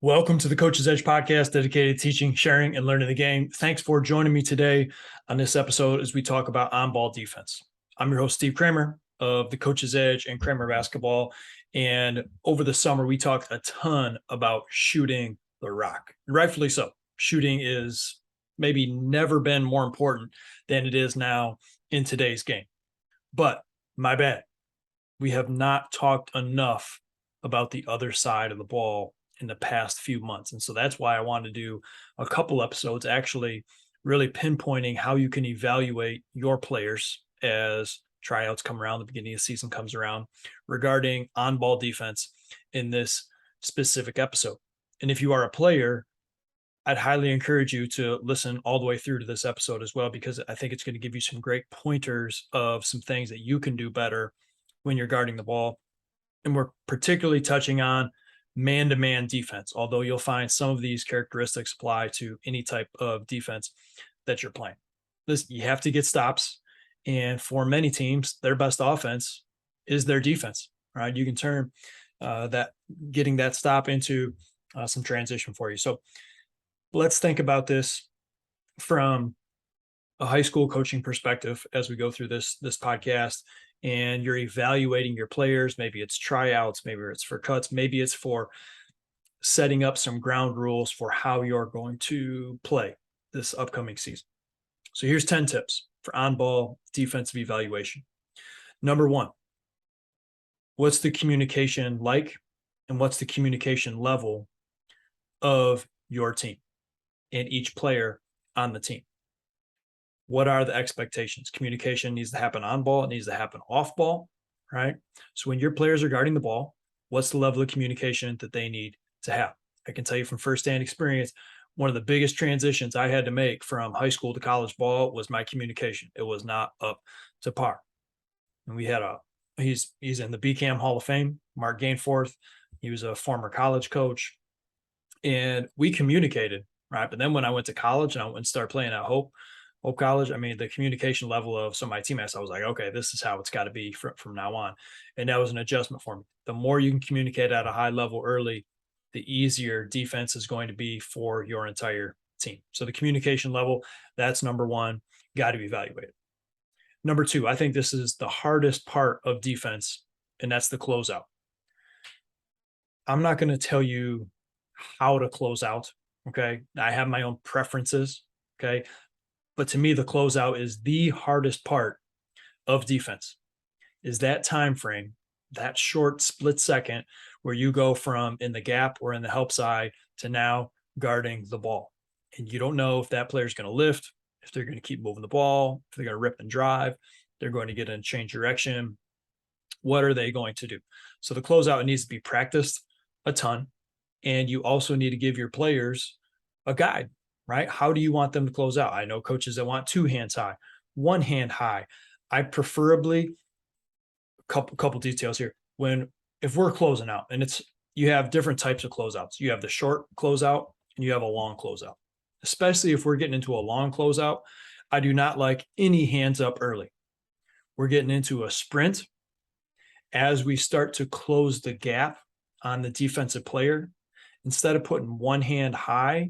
Welcome to the Coach's Edge podcast, dedicated to teaching, sharing, and learning the game. Thanks for joining me today on this episode as we talk about on-ball defense. I'm your host, Steve Kramer of the Coach's Edge and Kramer Basketball. And over the summer, we talked a ton about shooting the rock. And rightfully so. Shooting is maybe never been more important than it is now in today's game. But my bad. We have not talked enough about the other side of the ball in the past few months. And so that's why I wanted to do a couple episodes actually really pinpointing how you can evaluate your players as tryouts come around, the beginning of the season comes around, regarding on-ball defense in this specific episode. And if you are a player, I'd highly encourage you to listen all the way through to this episode as well, because I think it's going to give you some great pointers of some things that you can do better when you're guarding the ball. And we're particularly touching on man-to-man defense, although you'll find some of these characteristics apply to any type of defense that you're playing. You have to get stops. And for many teams, their best offense is their defense, right? You can turn getting that stop into some transition for you. So let's think about this from a high school coaching perspective as we go through this podcast, and you're evaluating your players. Maybe it's tryouts, maybe it's for cuts, maybe it's for setting up some ground rules for how you're going to play this upcoming season. So here's 10 tips for on-ball defensive evaluation. Number one, what's the communication like, and what's the communication level of your team and each player on the team? What are the expectations? Communication needs to happen on ball. It needs to happen off ball, right? So when your players are guarding the ball, what's the level of communication that they need to have? I can tell you from firsthand experience, one of the biggest transitions I had to make from high school to college ball was my communication. It was not up to par. And we had he's in the BCAM Hall of Fame, Mark Gainforth. He was a former college coach. And we communicated, right? But then when I went to college and I went and started playing at Hope College, I mean, the communication level of some of my teammates, I was like, okay, this is how it's got to be from now on. And that was an adjustment for me. The more you can communicate at a high level early, the easier defense is going to be for your entire team. So the communication level, that's number one, got to be evaluated. Number two, I think this is the hardest part of defense, and that's the closeout. I'm not going to tell you how to close out. Okay. I have my own preferences. Okay. But to me, the closeout is the hardest part of defense, is that time frame, that short split second where you go from in the gap or in the help side to now guarding the ball. And you don't know if that player is going to lift, if they're going to keep moving the ball, if they're going to rip and drive, they're going to get in change direction. What are they going to do? So the closeout needs to be practiced a ton. And you also need to give your players a guide, right? How do you want them to close out? I know coaches that want 2 hands high, 1 hand high. I preferably, couple details here. If we're closing out, and you have different types of closeouts. You have the short closeout and you have a long closeout. Especially if we're getting into a long closeout, I do not like any hands up early. We're getting into a sprint. As we start to close the gap on the defensive player, instead of putting 1 hand high,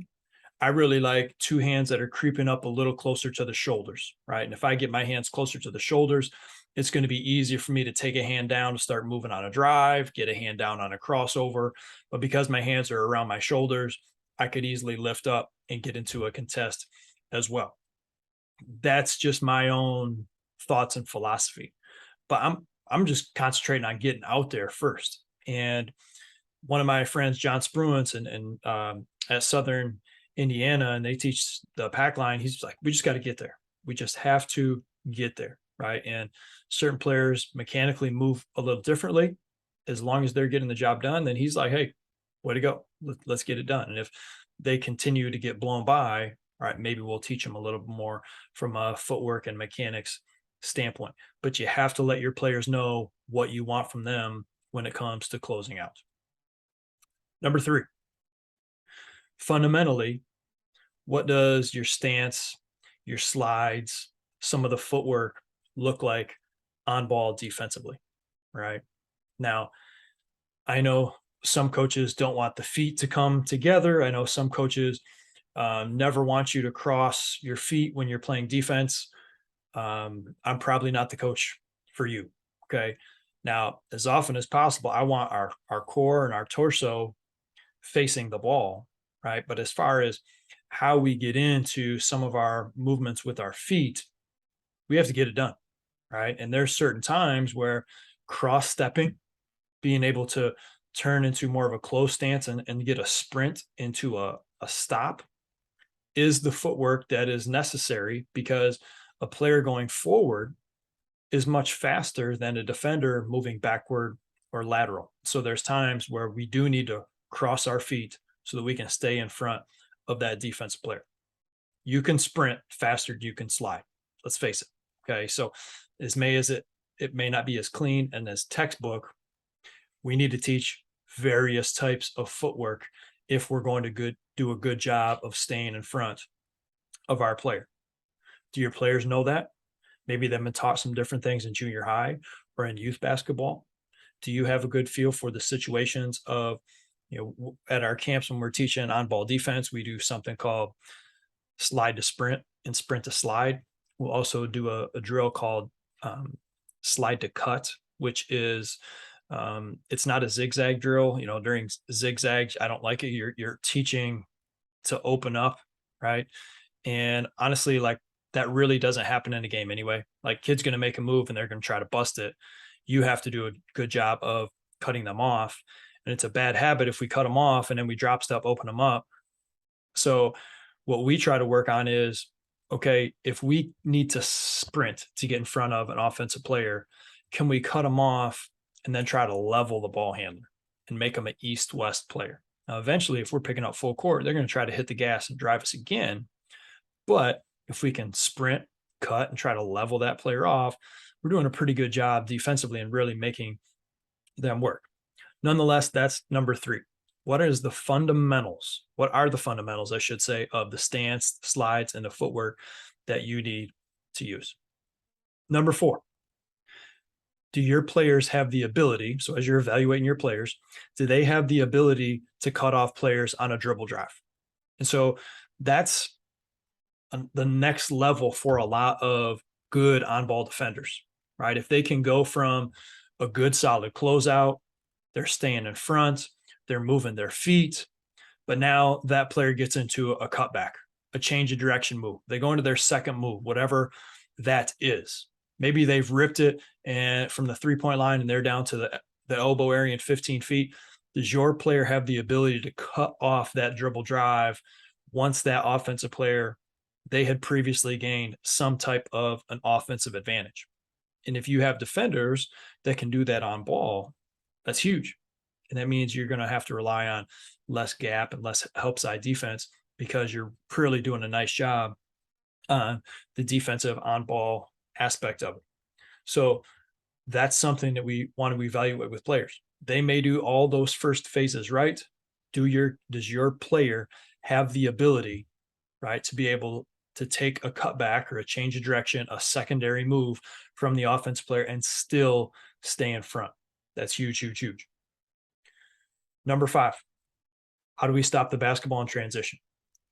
I really like 2 hands that are creeping up a little closer to the shoulders, right? And if I get my hands closer to the shoulders, it's going to be easier for me to take a hand down to start moving on a drive, get a hand down on a crossover. But because my hands are around my shoulders, I could easily lift up and get into a contest as well. That's just my own thoughts and philosophy. But I'm just concentrating on getting out there first. And one of my friends, John Spruance, and at Southern Indiana, and they teach the pack line, he's like, we just got to get there. We just have to get there, right? And certain players mechanically move a little differently. As long as they're getting the job done, then he's like, hey, way to go. Let's get it done. And if they continue to get blown by, all right, maybe we'll teach them a little more from a footwork and mechanics standpoint. But you have to let your players know what you want from them when it comes to closing out. Number 3, fundamentally, what does your stance, your slides, some of the footwork look like on ball defensively, right? Now, I know some coaches don't want the feet to come together. I know some coaches never want you to cross your feet when you're playing defense. I'm probably not the coach for you. Okay. Now, as often as possible, I want our core and our torso facing the ball, right? But as far as how we get into some of our movements with our feet, we have to get it done, right? And there's certain times where cross stepping, being able to turn into more of a close stance and get a sprint into a stop is the footwork that is necessary, because a player going forward is much faster than a defender moving backward or lateral. So there's times where we do need to cross our feet so that we can stay in front of that defense player. You can sprint faster than you can slide. Let's face it. Okay. So as it may not be as clean and as textbook, we need to teach various types of footwork if we're going to do a good job of staying in front of our player. Do your players know that? Maybe they've been taught some different things in junior high or in youth basketball. Do you have a good feel for the situations of, at our camps when we're teaching on-ball defense, we do something called slide to sprint and sprint to slide. We'll also do a drill called slide to cut, which is it's not a zigzag drill. During zigzags, I don't like it. You're teaching to open up, right? And honestly, like, that really doesn't happen in a game anyway. Like, kid's going to make a move and they're going to try to bust it. You have to do a good job of cutting them off. And it's a bad habit if we cut them off and then we drop stuff, open them up. So what we try to work on is, okay, if we need to sprint to get in front of an offensive player, can we cut them off and then try to level the ball handler and make them an east-west player? Now, eventually, if we're picking up full court, they're going to try to hit the gas and drive us again. But if we can sprint, cut, and try to level that player off, we're doing a pretty good job defensively and really making them work. Nonetheless, that's number 3. What are the fundamentals, I should say, of the stance, slides, and the footwork that you need to use? Number 4, do your players have the ability, so as you're evaluating your players, do they have the ability to cut off players on a dribble drive? And so that's the next level for a lot of good on-ball defenders, right? If they can go from a good solid closeout, they're staying in front, they're moving their feet, but now that player gets into a cutback, a change of direction move. They go into their second move, whatever that is. Maybe they've ripped it and from the 3-point line and they're down to the elbow area in 15 feet. Does your player have the ability to cut off that dribble drive once that offensive player, they had previously gained some type of an offensive advantage? And if you have defenders that can do that on ball, that's huge. And that means you're going to have to rely on less gap and less help side defense, because you're really doing a nice job on the defensive on ball aspect of it. So that's something that we want to evaluate with players. They may do all those first phases right. Does your player have the ability, right, to be able to take a cutback or a change of direction, a secondary move from the offense player and still stay in front? That's huge, huge, huge. Number 5, how do we stop the basketball in transition?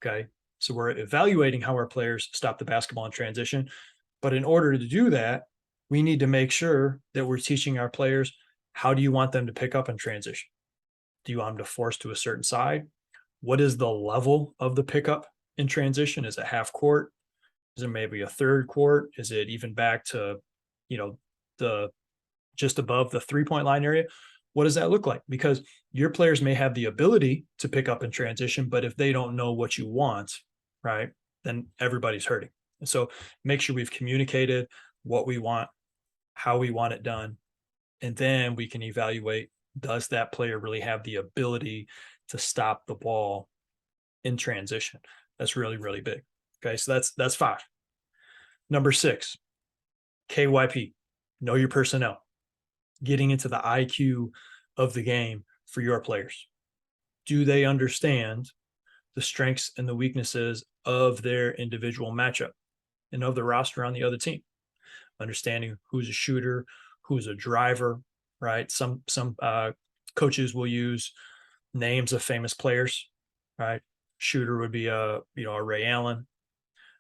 Okay. So we're evaluating how our players stop the basketball in transition. But in order to do that, we need to make sure that we're teaching our players, how do you want them to pick up in transition? Do you want them to force to a certain side? What is the level of the pickup in transition? Is it half court? Is it maybe a third court? Is it even back to, the just above the 3-point line area? What does that look like? Because your players may have the ability to pick up in transition, but if they don't know what you want, right, then everybody's hurting. And so make sure we've communicated what we want, how we want it done, and then we can evaluate, does that player really have the ability to stop the ball in transition? That's really, really big. Okay, so that's 5. Number 6, KYP, know your personnel. Getting into the IQ of the game for your players. Do they understand the strengths and the weaknesses of their individual matchup and of the roster on the other team? Understanding who's a shooter, who's a driver, right? Some coaches will use names of famous players, right? Shooter would be a Ray Allen.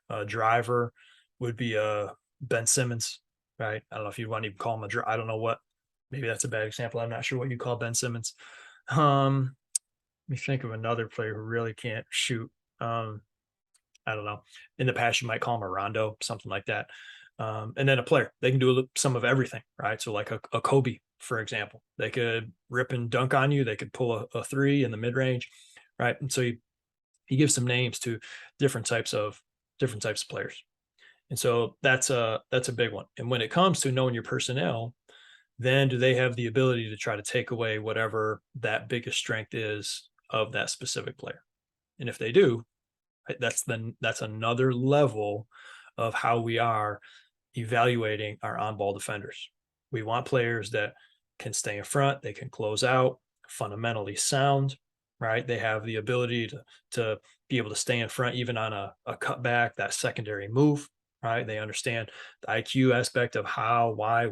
A driver would be a Ben Simmons, right? I don't know if you want to even call him I don't know what. Maybe that's a bad example. I'm not sure what you call Ben Simmons. Let me think of another player who really can't shoot. I don't know. In the past, you might call him a Rondo, something like that. And then a player, they can do some of everything, right? So like a Kobe, for example, they could rip and dunk on you. They could pull a three in the mid range, right? And so he gives some names to different types of players. And so that's a big one. And when it comes to knowing your personnel, then do they have the ability to try to take away whatever that biggest strength is of that specific player? And if they do, that's another level of how we are evaluating our on-ball defenders. We want players that can stay in front, they can close out, fundamentally sound, right? They have the ability to be able to stay in front even on a cutback, that secondary move, right? They understand the IQ aspect of how, why,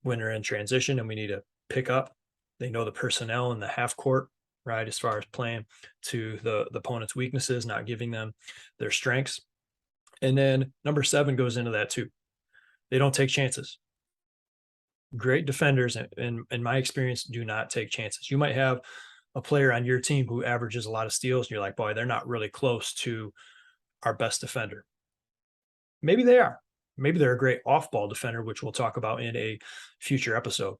when they're in transition and we need to pick up. They know the personnel in the half court, right? As far as playing to the opponent's weaknesses, not giving them their strengths. And then number 7 goes into that too. They don't take chances. Great defenders, in my experience, do not take chances. You might have a player on your team who averages a lot of steals, and you're like, boy, they're not really close to our best defender. Maybe they are. Maybe they're a great off-ball defender, which we'll talk about in a future episode.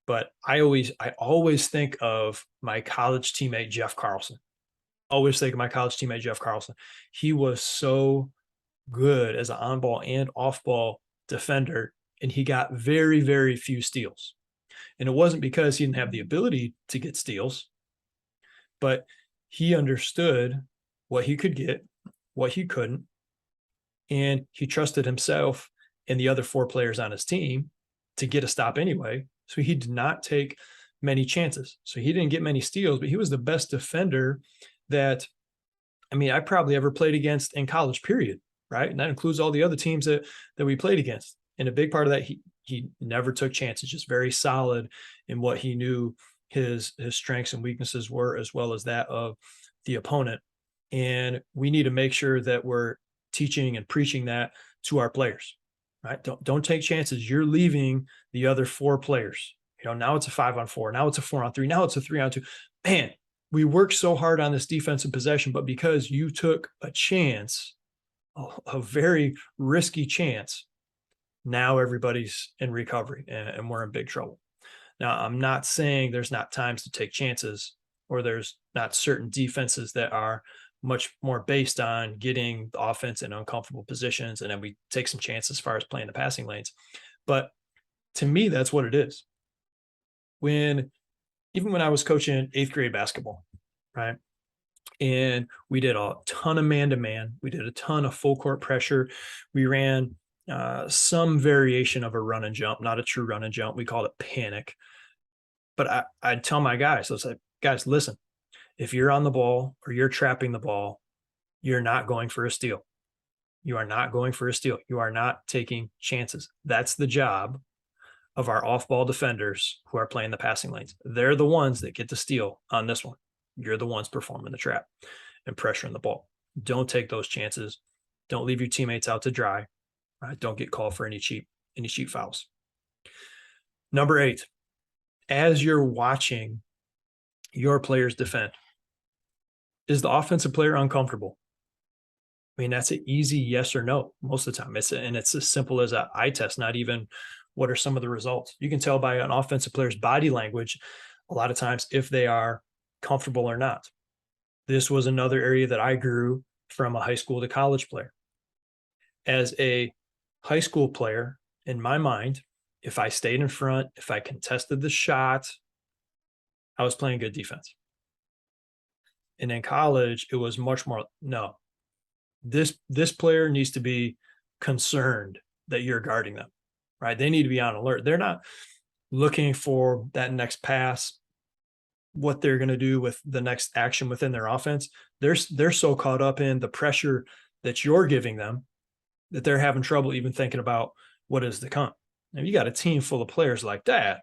But I always think of my college teammate, Jeff Carlson. Always think of my college teammate, Jeff Carlson. He was so good as an on-ball and off-ball defender, and he got very, very few steals. And it wasn't because he didn't have the ability to get steals, but he understood what he could get, what he couldn't, and he trusted himself and the other 4 players on his team to get a stop anyway. So he did not take many chances. So he didn't get many steals, but he was the best defender that, I probably ever played against in college, period, right? And that includes all the other teams that we played against. And a big part of that, he never took chances, just very solid in what he knew his strengths and weaknesses were, as well as that of the opponent. And we need to make sure that we're teaching and preaching that to our players, right? Don't take chances. You're leaving the other 4 players. Now it's a 5-on-4. Now it's a 4-on-3. Now it's a 3-on-2. Man, we worked so hard on this defensive possession, but because you took a chance, a very risky chance, now everybody's in recovery and we're in big trouble. Now, I'm not saying there's not times to take chances or there's not certain defenses that are much more based on getting the offense in uncomfortable positions, and then we take some chances as far as playing the passing lanes. But to me, that's what it is. Even when I was coaching 8th grade basketball, right? And we did a ton of man-to-man. We did a ton of full court pressure. We ran some variation of a run and jump, not a true run and jump. We called it panic. But I'd tell my guys, I was like, guys, listen, if you're on the ball or you're trapping the ball, you're not going for a steal. You are not going for a steal. You are not taking chances. That's the job of our off-ball defenders who are playing the passing lanes. They're the ones that get the steal on this one. You're the ones performing the trap and pressuring the ball. Don't take those chances. Don't leave your teammates out to dry. Right? Don't get called for any cheap fouls. Number 8, as you're watching your players defend, is the offensive player uncomfortable? That's an easy yes or no most of the time. It's as simple as an eye test, not even what are some of the results. You can tell by an offensive player's body language a lot of times if they are comfortable or not. This was another area that I grew from a high school to college player. As a high school player, in my mind, if I stayed in front, if I contested the shot, I was playing good defense. And in college, it was much more, no, this player needs to be concerned that you're guarding them, right? They need to be on alert. They're not looking for that next pass, what they're going to do with the next action within their offense. They're so caught up in the pressure that you're giving them that they're having trouble even thinking about what is to come. Now, you got a team full of players like that,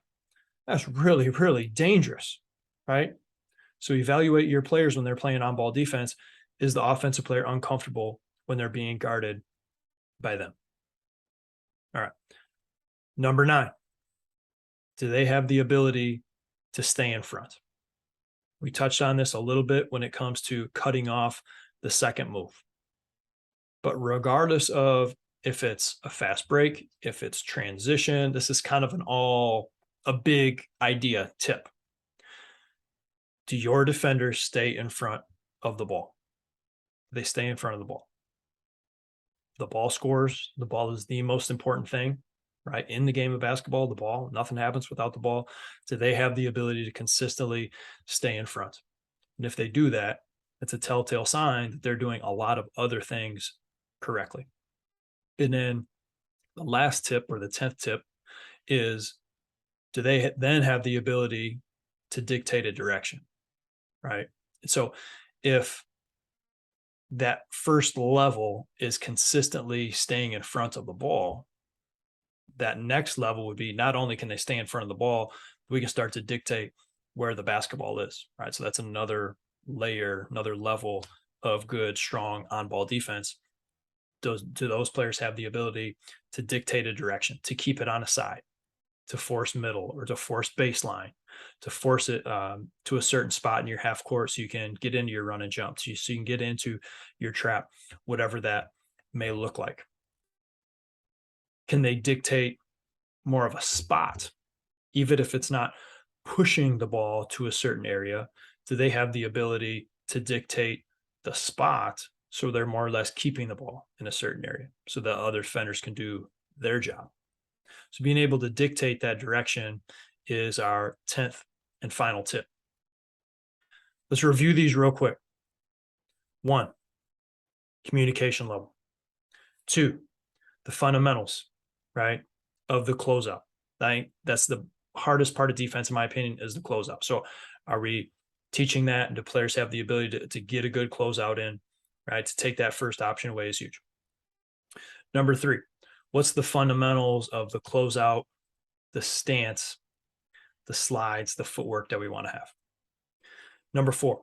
That's really, really dangerous, right? So evaluate your players when they're playing on-ball defense. Is the offensive player uncomfortable when they're being guarded by them? All right. Number 9, do they have the ability to stay in front? We touched on this a little bit when it comes to cutting off the second move. But regardless of if it's a fast break, if it's transition, this is kind of a big idea tip. Do your defenders stay in front of the ball? They stay in front of the ball. The ball scores. The ball is the most important thing, right? In the game of basketball, the ball, nothing happens without the ball. So they have the ability to consistently stay in front. And if they do that, it's a telltale sign that they're doing a lot of other things correctly. And then the last tip, or the 10th tip, is do they then have the ability to dictate a direction, right? So if that first level is consistently staying in front of the ball, that next level would be not only can they stay in front of the ball, we can start to dictate where the basketball is, right? So that's another layer, another level of good, strong on-ball defense. Do those players have the ability to dictate a direction, to keep it on a side, to force middle, or to force baseline, to force it to a certain spot in your half court so you can get into your run and jump, so you can get into your trap, whatever that may look like? Can they dictate more of a spot, even if it's not pushing the ball to a certain area? Do they have the ability to dictate the spot so they're more or less keeping the ball in a certain area so that other defenders can do their job? So being able to dictate that direction is our 10th and final tip. Let's review these real quick. 1, communication level. 2, the fundamentals, right, of the closeout. That's the hardest part of defense, in my opinion, is the closeout. So are we teaching that, and do players have the ability to get a good closeout in, right? To take that first option away is huge. Number 3, what's the fundamentals of the closeout, the stance, the slides, the footwork that we want to have? Number 4,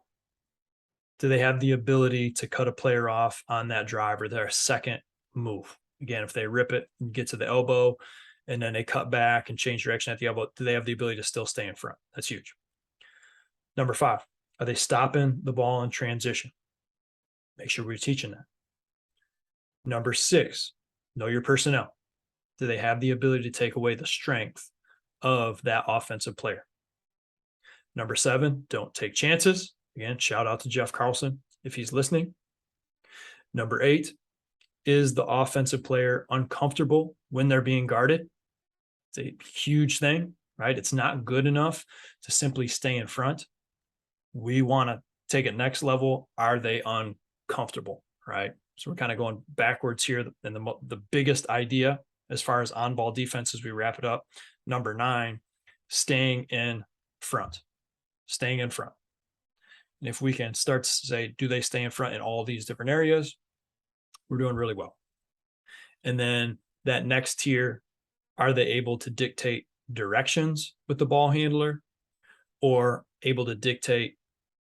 do they have the ability to cut a player off on that drive or their second move? Again, if they rip it and get to the elbow and then they cut back and change direction at the elbow, do they have the ability to still stay in front? That's huge. Number 5, are they stopping the ball in transition? Make sure we're teaching that. Number 6, know your personnel. Do they have the ability to take away the strength of that offensive player? Number 7, don't take chances. Again, shout out to Jeff Carlson if he's listening. Number 8, is the offensive player uncomfortable when they're being guarded? It's a huge thing, right? It's not good enough to simply stay in front. We want to take it next level. Are they uncomfortable, right? So we're kind of going backwards here. And the biggest idea as far as on-ball defense as we wrap it up, number 9, staying in front. Staying in front. And if we can start to say, do they stay in front in all these different areas? We're doing really well. And then that next tier, are they able to dictate directions with the ball handler, or able to dictate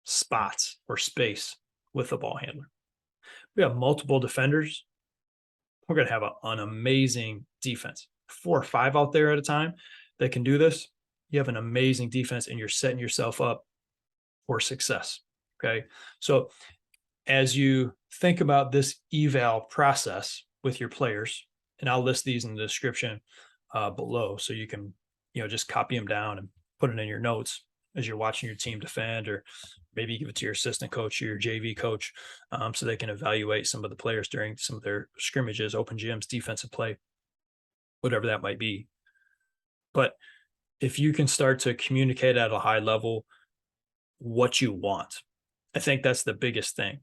spots or space with the ball handler? We have multiple defenders. We're going to have an amazing defense. 4 or 5 out there at a time that can do this. You have an amazing defense, and you're setting yourself up for success. Okay. So as you think about this eval process with your players, and I'll list these in the description below, so you can, just copy them down and put it in your notes as you're watching your team defend, or maybe give it to your assistant coach or your JV coach, so they can evaluate some of the players during some of their scrimmages, open gyms, defensive play, whatever that might be. But if you can start to communicate at a high level what you want, I think that's the biggest thing.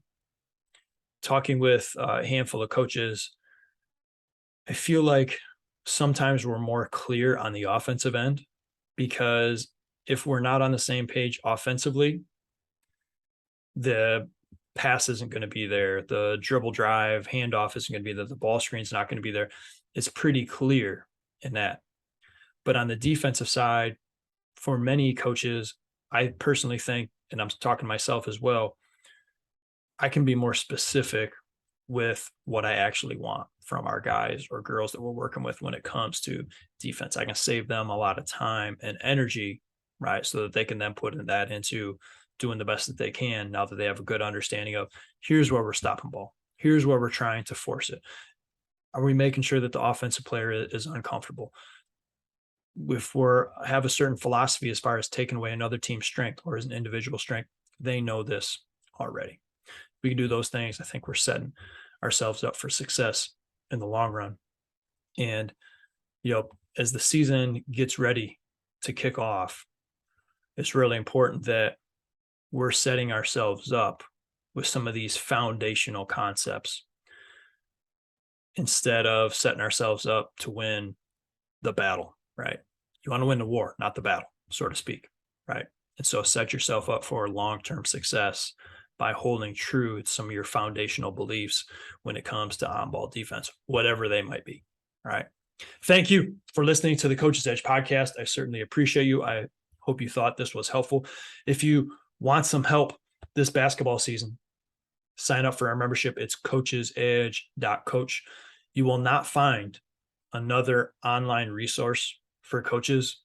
Talking with a handful of coaches, I feel like sometimes we're more clear on the offensive end, because if we're not on the same page offensively, the pass isn't going to be there. The dribble drive, handoff isn't going to be there. The ball screen's not going to be there. It's pretty clear in that. But on the defensive side, for many coaches, I personally think, and I'm talking to myself as well, I can be more specific with what I actually want from our guys or girls that we're working with when it comes to defense. I can save them a lot of time and energy, right? So that they can then put that into doing the best that they can now that they have a good understanding of here's where we're stopping ball. Here's where we're trying to force it. Are we making sure that the offensive player is uncomfortable? If we're have a certain philosophy as far as taking away another team's strength or as an individual strength, they know this already. We can do those things. I think we're setting ourselves up for success in the long run. And, as the season gets ready to kick off, it's really important that we're setting ourselves up with some of these foundational concepts instead of setting ourselves up to win the battle, right? You want to win the war, not the battle, so to speak, right? And so set yourself up for long-term success by holding true to some of your foundational beliefs when it comes to on-ball defense, whatever they might be, right? Thank you for listening to the Coach's Edge podcast. I certainly appreciate you. I hope you thought this was helpful. If you want some help this basketball season, sign up for our membership. It's coachesedge.coach. You will not find another online resource for coaches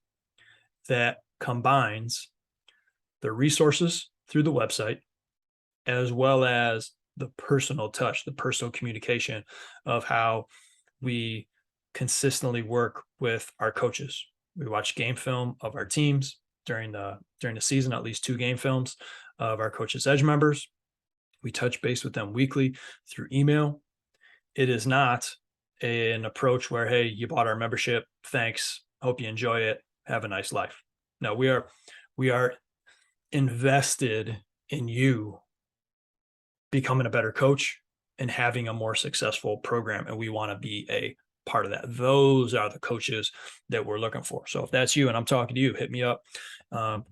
that combines the resources through the website as well as the personal touch, the personal communication of how we consistently work with our coaches. We watch game film of our teams during the season, at least 2 game films of our Coach's Edge members. We touch base with them weekly through email. It is not an approach where, hey, you bought our membership, thanks, hope you enjoy it, have a nice life. No, we are invested in you becoming a better coach and having a more successful program, and we want to be a part of that. Those are the coaches that we're looking for. So if that's you and I'm talking to you, hit me up.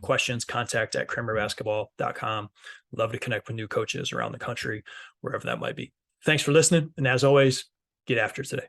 Questions, contact at kramerbasketball.com. Love to connect with new coaches around the country, wherever that might be. Thanks for listening. And as always, get after it today.